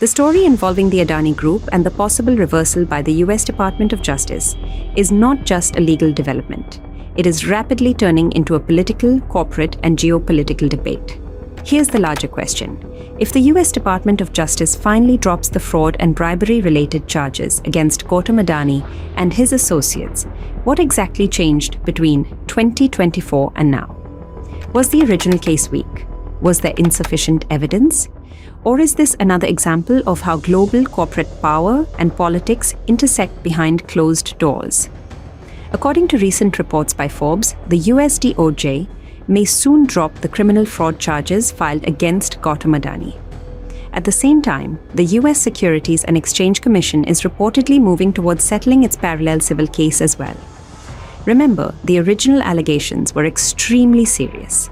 The story involving the Adani Group and the possible reversal by the US Department of Justice is not just a legal development. It is rapidly turning into a political, corporate, and geopolitical debate. Here's the larger question. If the US Department of Justice finally drops the fraud and bribery-related charges against Gautam Adani and his associates, what exactly changed between 2024 and now? Was the original case weak? Was there insufficient evidence? Or is this another example of how global corporate power and politics intersect behind closed doors? According to recent reports by Forbes, the US DOJ may soon drop the criminal fraud charges filed against Gautam Adani. At the same time, the US Securities and Exchange Commission is reportedly moving towards settling its parallel civil case as well. Remember, the original allegations were extremely serious.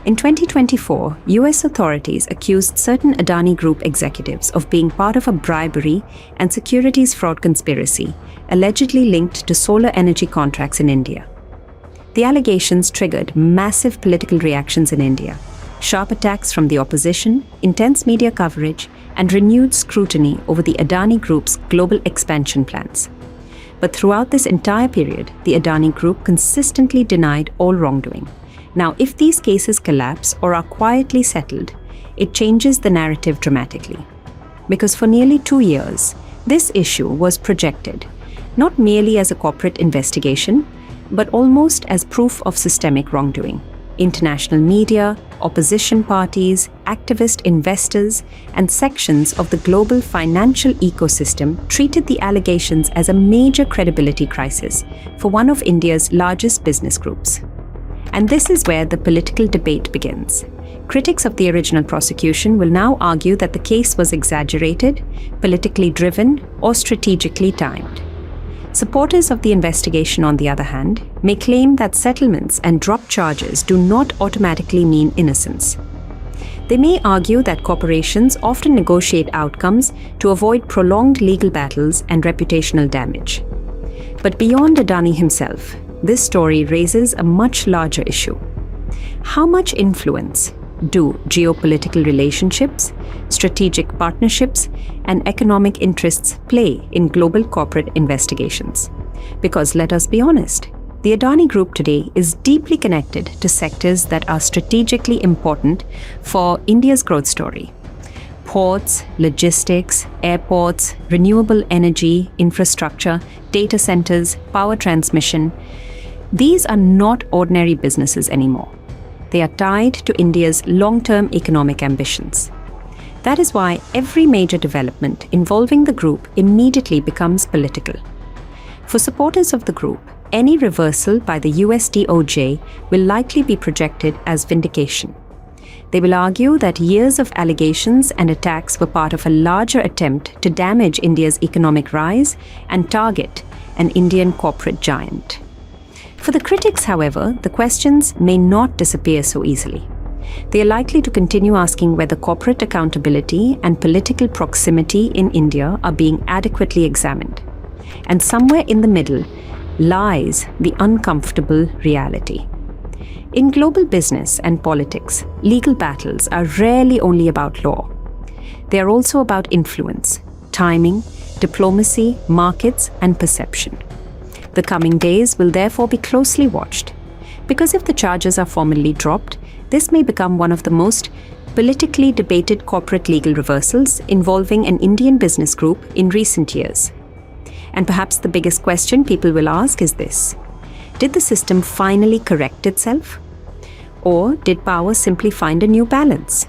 In 2024, US authorities accused certain Adani Group executives of being part of a bribery and securities fraud conspiracy, allegedly linked to solar energy contracts in India. The allegations triggered massive political reactions in India, sharp attacks from the opposition, intense media coverage, and renewed scrutiny over the Adani Group's global expansion plans. But throughout this entire period, the Adani Group consistently denied all wrongdoing. Now, if these cases collapse or are quietly settled, it changes the narrative dramatically. Because for nearly 2 years, this issue was projected, not merely as a corporate investigation, but almost as proof of systemic wrongdoing. International media, opposition parties, activist investors, and sections of the global financial ecosystem treated the allegations as a major credibility crisis for one of India's largest business groups. And this is where the political debate begins. Critics of the original prosecution will now argue that the case was exaggerated, politically driven, or strategically timed. Supporters of the investigation, on the other hand, may claim that settlements and dropped charges do not automatically mean innocence. They may argue that corporations often negotiate outcomes to avoid prolonged legal battles and reputational damage. But beyond Adani himself, this story raises a much larger issue. How much influence do geopolitical relationships, strategic partnerships, and economic interests play in global corporate investigations? Because let us be honest, the Adani Group today is deeply connected to sectors that are strategically important for India's growth story. Ports, logistics, airports, renewable energy, infrastructure, data centers, power transmission. These are not ordinary businesses anymore. They are tied to India's long-term economic ambitions. That is why every major development involving the group immediately becomes political. For supporters of the group, any reversal by the US DOJ will likely be projected as vindication. They will argue that years of allegations and attacks were part of a larger attempt to damage India's economic rise and target an Indian corporate giant. For the critics, however, the questions may not disappear so easily. They are likely to continue asking whether corporate accountability and political proximity in India are being adequately examined. And somewhere in the middle lies the uncomfortable reality. In global business and politics, legal battles are rarely only about law. They are also about influence, timing, diplomacy, markets, and perception. The coming days will therefore be closely watched, because if the charges are formally dropped, this may become one of the most politically debated corporate legal reversals involving an Indian business group in recent years. And perhaps the biggest question people will ask is this: did the system finally correct itself? Or did power simply find a new balance?